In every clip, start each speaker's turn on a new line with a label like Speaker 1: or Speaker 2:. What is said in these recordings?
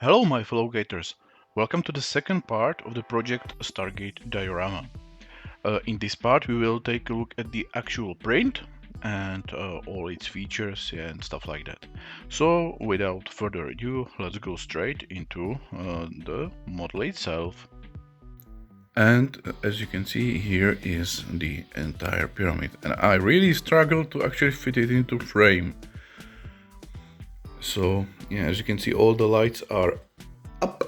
Speaker 1: Hello, my fellow Gators. Welcome to the second part of the project Stargate Diorama. In this part, we will take a look at the actual print and all its features and stuff like that. So, without further ado, let's go straight into the model itself. And as you can see, here is the entire pyramid. And I really struggled to actually fit it into frame. So, yeah, as you can see, all the lights are up.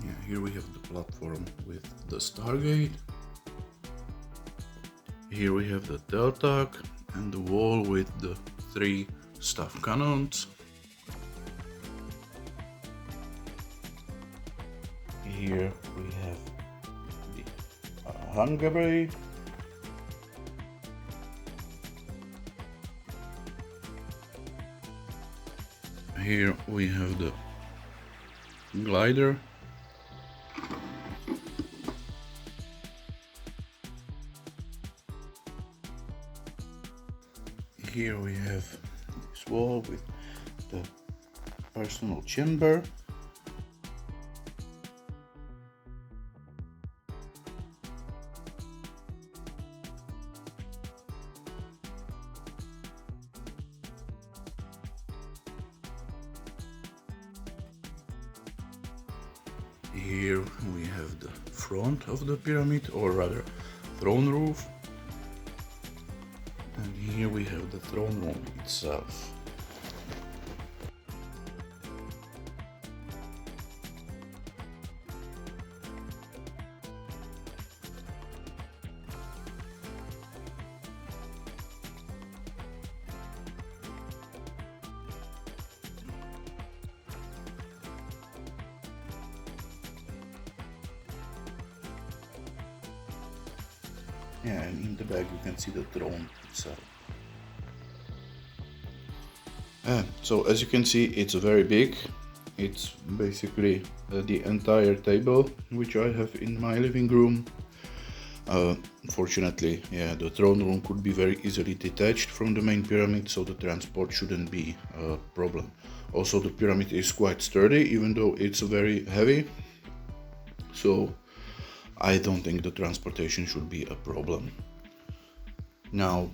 Speaker 1: Yeah, here we have the platform with the Stargate. Here we have the Delta and the wall with the three staff cannons. Here we have the hangar bay. Here we have the glider. Here we have this wall with the personal chamber. Here we have the front of the pyramid, or rather throne roof. And here we have the throne room itself. Yeah, and in the back you can see the throne itself. So as you can see, it's very big. It's basically the entire table which I have in my living room. Fortunately, yeah, the throne room could be very easily detached from the main pyramid, so the transport shouldn't be a problem. Also, the pyramid is quite sturdy, even though it's very heavy. So I don't think the transportation should be a problem. Now,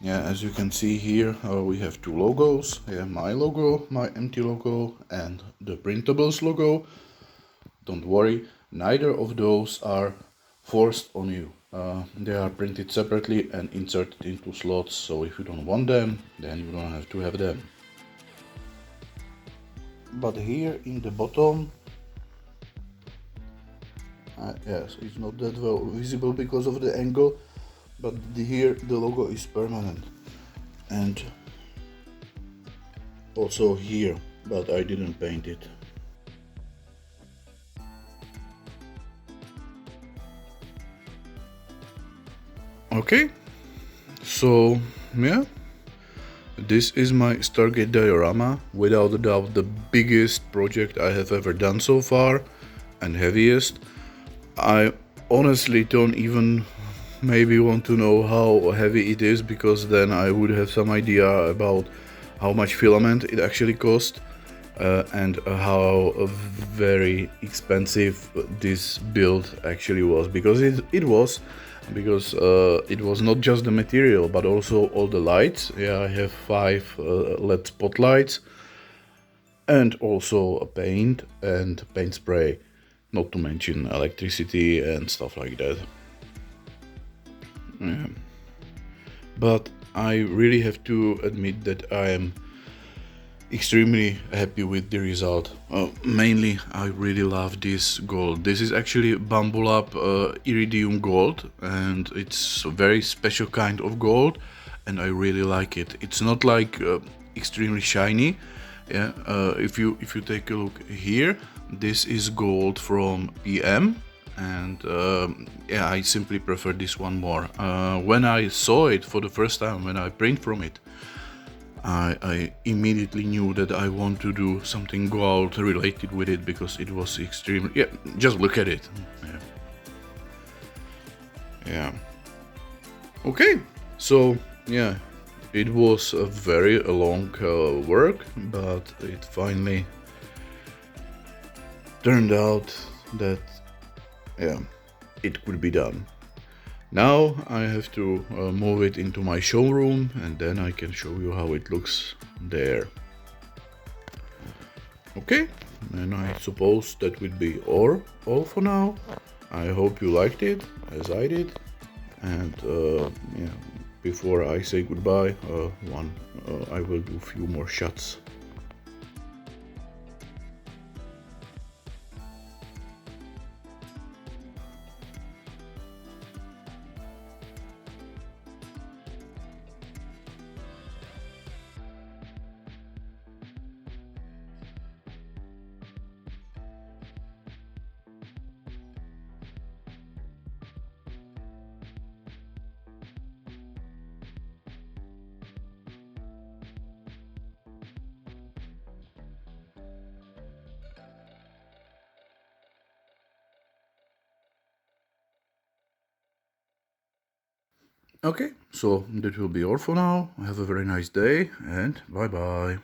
Speaker 1: yeah, as you can see here, we have two logos. Yeah, my logo, my empty logo, and the printables logo. Don't worry, neither of those are forced on you. They are printed separately and inserted into slots, so if you don't want them, then you don't have to have them. But here in the bottom, yes, it's not that well visible because of the angle, but here the logo is permanent, and also here, but I didn't paint it. Okay, so yeah, this is my Stargate Diorama, without a doubt the biggest project I have ever done so far, and heaviest. I honestly don't even maybe want to know how heavy it is, because then I would have some idea about how much filament it actually cost, and how very expensive this build actually was, because it was not just the material but also all the lights. Yeah, I have 5 LED spotlights, and also a paint and paint spray, not to mention electricity and stuff like that. Yeah. But I really have to admit that I am extremely happy with the result. Mainly, I really love this gold. This is actually bamboo lab iridium gold, and it's a very special kind of gold, and I really like it. It's not like extremely shiny. Yeah, if you take a look here, this is gold from PM, and yeah, I simply prefer this one more. When I saw it for the first time, when I print from it, I immediately knew that I want to do something gold related with it, because it was extremely, yeah, just look at it. Yeah. Okay, so yeah, it was a very long work, but it finally turned out that yeah, it could be done. Now I have to move it into my showroom and then I can show you how it looks there. Okay, and I suppose that would be all for now. I hope you liked it as I did. And yeah, before I say goodbye, I will do a few more shots. Okay, so that will be all for now. Have a very nice day and bye bye.